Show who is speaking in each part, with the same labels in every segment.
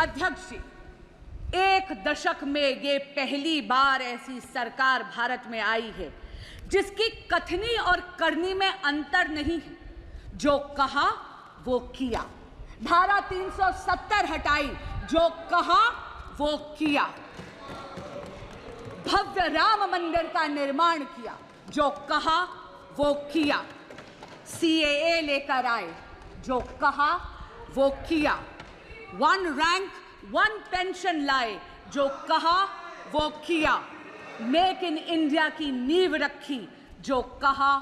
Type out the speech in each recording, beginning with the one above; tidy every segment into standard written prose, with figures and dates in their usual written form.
Speaker 1: अध्यक्ष जी, एक दशक में ये पहली बार ऐसी सरकार भारत में आई है जिसकी कथनी और करनी में अंतर नहीं है। जो कहा वो किया। धारा 370 हटाई, जो कहा वो किया। भव्य राम मंदिर का निर्माण किया, जो कहा वो किया। CAA लेकर आए, जो कहा वो किया। 1 रैंक 1 पेंशन लाए, जो कहा वो किया। मेक इन इंडिया की नींव रखी, जो कहा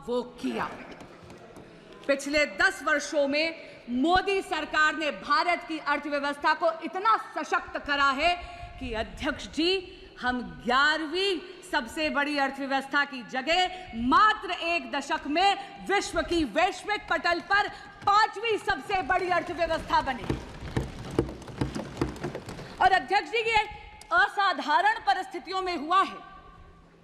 Speaker 1: वो किया। पिछले 10 वर्षों में मोदी सरकार ने भारत की अर्थव्यवस्था को इतना सशक्त करा है कि अध्यक्ष जी, हम 11वीं सबसे बड़ी अर्थव्यवस्था की जगह मात्र एक दशक में विश्व की वैश्विक पटल पर 5वीं सबसे बड़ी अर्थव्यवस्था बने। और अध्यक्ष जी, ये असाधारण परिस्थितियों में हुआ है।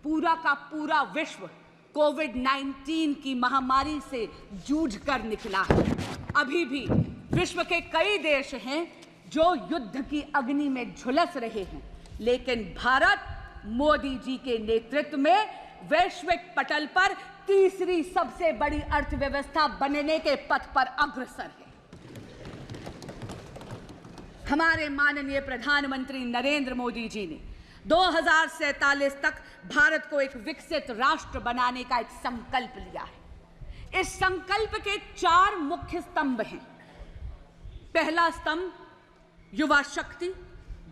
Speaker 1: पूरा का पूरा विश्व कोविड-19 की महामारी से जूझ कर निकला है। अभी भी विश्व के कई देश हैं जो युद्ध की अग्नि में झुलस रहे हैं, लेकिन भारत मोदी जी के नेतृत्व में वैश्विक पटल पर तीसरी सबसे बड़ी अर्थव्यवस्था बनने के पथ पर अग्रसर है। हमारे माननीय प्रधानमंत्री नरेंद्र मोदी जी ने 2047 तक भारत को एक विकसित राष्ट्र बनाने का एक संकल्प लिया है। इस संकल्प के 4 मुख्य स्तंभ हैं। पहला स्तंभ युवा शक्ति,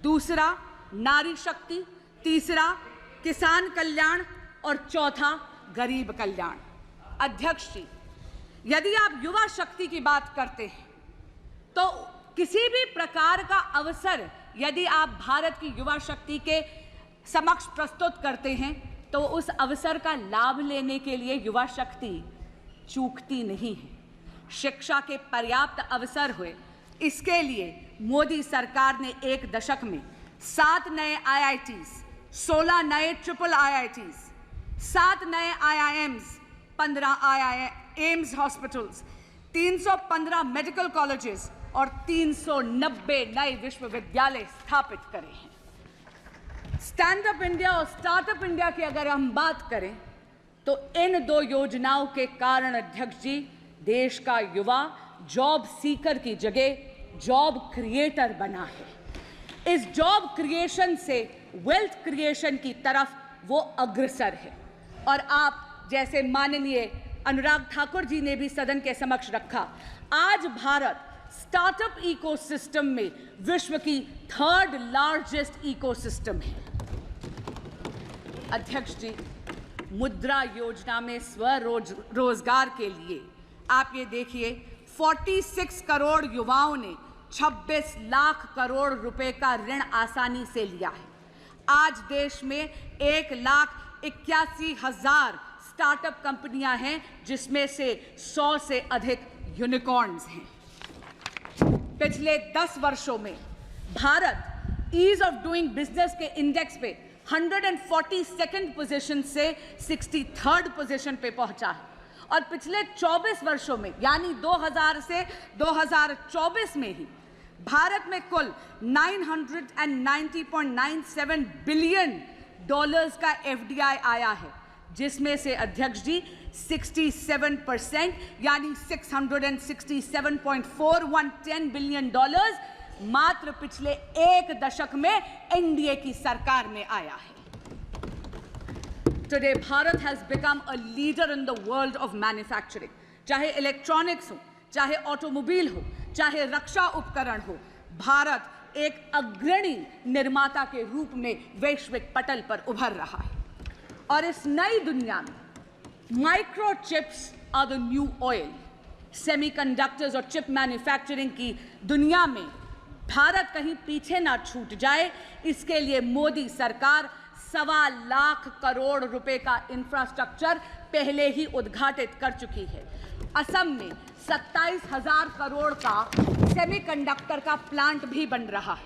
Speaker 1: दूसरा नारी शक्ति, तीसरा किसान कल्याण और चौथा गरीब कल्याण। अध्यक्ष जी, यदि आप युवा शक्ति की बात करते हैं तो किसी भी प्रकार का अवसर यदि आप भारत की युवा शक्ति के समक्ष प्रस्तुत करते हैं तो उस अवसर का लाभ लेने के लिए युवा शक्ति चूकती नहीं है। शिक्षा के पर्याप्त अवसर हुए, इसके लिए मोदी सरकार ने एक दशक में 7 नए IITs, 16 नए IIITs, 7 नए IIMs, 15 AIIMS hospitals, 315 medical colleges और 390 नए विश्वविद्यालय स्थापित करे हैं। स्टैंड अप इंडिया और स्टार्टअप इंडिया की अगर हम बात करें तो इन 2 योजनाओं के कारण अध्यक्ष जी, देश का युवा जॉब सीकर की जगह जॉब क्रिएटर बना है। इस जॉब क्रिएशन से वेल्थ क्रिएशन की तरफ वो अग्रसर है। और आप जैसे माननीय अनुराग ठाकुर जी ने भी सदन के समक्ष रखा, आज भारत स्टार्टअप इकोसिस्टम में विश्व की 3rd लार्जेस्ट इकोसिस्टम है। अध्यक्ष जी, मुद्रा योजना में स्वरोजगार के लिए आप ये देखिए, 46 करोड़ युवाओं ने 26 लाख करोड़ रुपए का ऋण आसानी से लिया है। आज देश में 1,81,000 स्टार्टअप कंपनियां हैं, जिसमें से 100 से अधिक यूनिकॉर्न्स हैं। पिछले 10 वर्षों में Bharat ease of doing business के इंडेक्स पे 142nd पोजीशन से 63rd पोजीशन पे पहुंचा है। और पिछले 24 वर्षों में यानी 2000 से 2024 में ही भारत में कुल $990.97 बिलियन का FDI आया है, जिसमें से अध्यक्ष जी 67% यानी $667.41 बिलियन मात्र पिछले एक दशक में एनडीए की सरकार में आया है। Today, Bharat has become a leader in the world of manufacturing. चाहे इलेक्ट्रॉनिक्स हो, चाहे ऑटोमोबाइल हो, चाहे रक्षा उपकरण हो, भारत एक अग्रणी निर्माता के रूप में वैश्विक पटल पर उभर रहा है। और इस नई दुनिया में microchips are the new oil. Semiconductors और चिप मैन्युफैक्चरिंग की दुनिया में भारत कहीं पीछे ना छूट जाए, इसके लिए मोदी सरकार 1.25 लाख करोड़ रुपए का इंफ्रास्ट्रक्चर पहले ही उद्घाटित कर चुकी है। असम में 27,000 करोड़ का सेमीकंडक्टर का प्लांट भी बन रहा है।